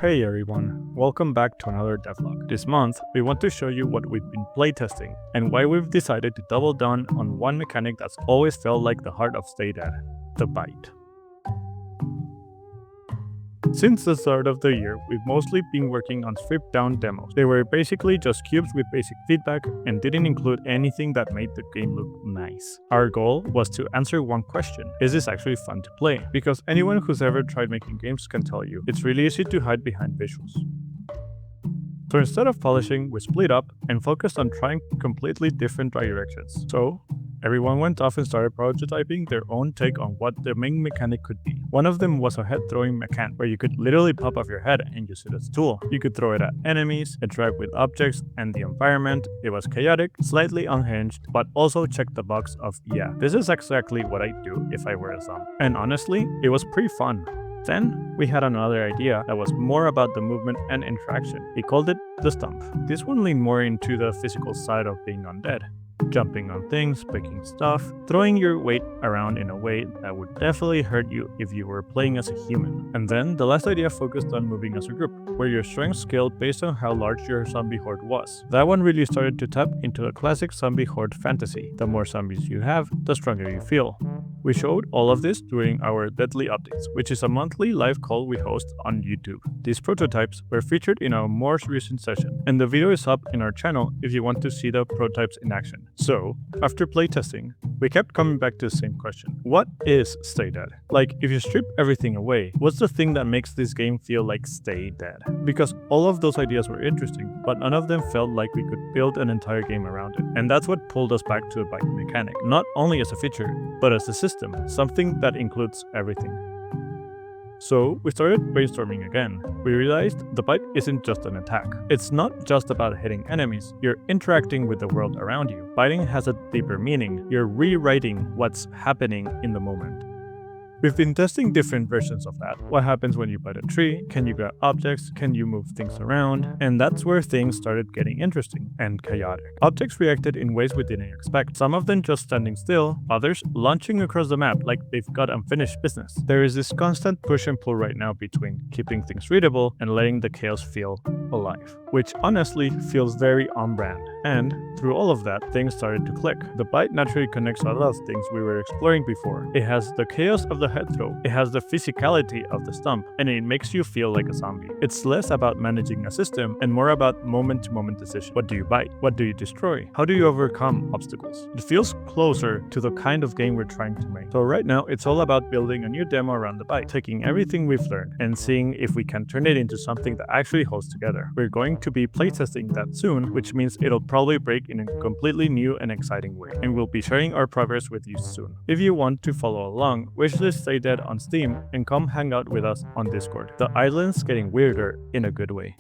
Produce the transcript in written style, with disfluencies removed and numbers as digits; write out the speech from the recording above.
Hey everyone, welcome back to another devlog. This month, we want to show you what we've been playtesting and why we've decided to double down on one mechanic that's always felt like the heart of Stay Dead, the bite. Since the start of the year, we've mostly been working on stripped down demos. They were basically just cubes with basic feedback and didn't include anything that made the game look nice. Our goal was to answer one question: is this actually fun to play? Because anyone who's ever tried making games can tell you, it's really easy to hide behind visuals. So instead of polishing, we split up and focused on trying completely different directions. So everyone went off and started prototyping their own take on what the main mechanic could be. One of them was a head-throwing mechanic, where you could literally pop off your head and use it as a tool. You could throw it at enemies, interact with objects and the environment. It was chaotic, slightly unhinged, but also checked the box of, yeah, this is exactly what I'd do if I were a zombie. And honestly, it was pretty fun. Then, we had another idea that was more about the movement and interaction. We called it the stomp. This one leaned more into the physical side of being undead. Jumping on things, picking stuff, throwing your weight around in a way that would definitely hurt you if you were playing as a human. And then, the last idea focused on moving as a group, where your strength scaled based on how large your zombie horde was. That one really started to tap into the classic zombie horde fantasy. The more zombies you have, the stronger you feel. We showed all of this during our Deadly Updates, which is a monthly live call we host on YouTube. These prototypes were featured in our most recent session, and the video is up in our channel if you want to see the prototypes in action. So, after playtesting, we kept coming back to the same question. What is Stay Dead? Like, if you strip everything away, what's the thing that makes this game feel like Stay Dead? Because all of those ideas were interesting, but none of them felt like we could build an entire game around it. And that's what pulled us back to the bite mechanic, not only as a feature, but as a system, something that includes everything. So we started brainstorming again. We realized the bite isn't just an attack. It's not just about hitting enemies, you're interacting with the world around you. Biting has a deeper meaning. You're rewriting what's happening in the moment. We've been testing different versions of that. What happens when you bite a tree? Can you grab objects? Can you move things around? And that's where things started getting interesting and chaotic. Objects reacted in ways we didn't expect. Some of them just standing still, others launching across the map like they've got unfinished business. There is this constant push and pull right now between keeping things readable and letting the chaos feel alive, which honestly feels very on-brand. And through all of that, things started to click. The bite naturally connects a lot of things we were exploring before. It has the chaos of the head throw, it has the physicality of the stomp, and it makes you feel like a zombie. It's less about managing a system and more about moment-to-moment decision. What do you bite? What do you destroy? How do you overcome obstacles? It feels closer to the kind of game we're trying to make. So right now, it's all about building a new demo around the bite, taking everything we've learned and seeing if we can turn it into something that actually holds together. We're going to be playtesting that soon, which means it'll probably break in a completely new and exciting way, and we'll be sharing our progress with you soon. If you want to follow along, Wishlist Stay Dead on Steam and come hang out with us on Discord. The island's getting weirder in a good way.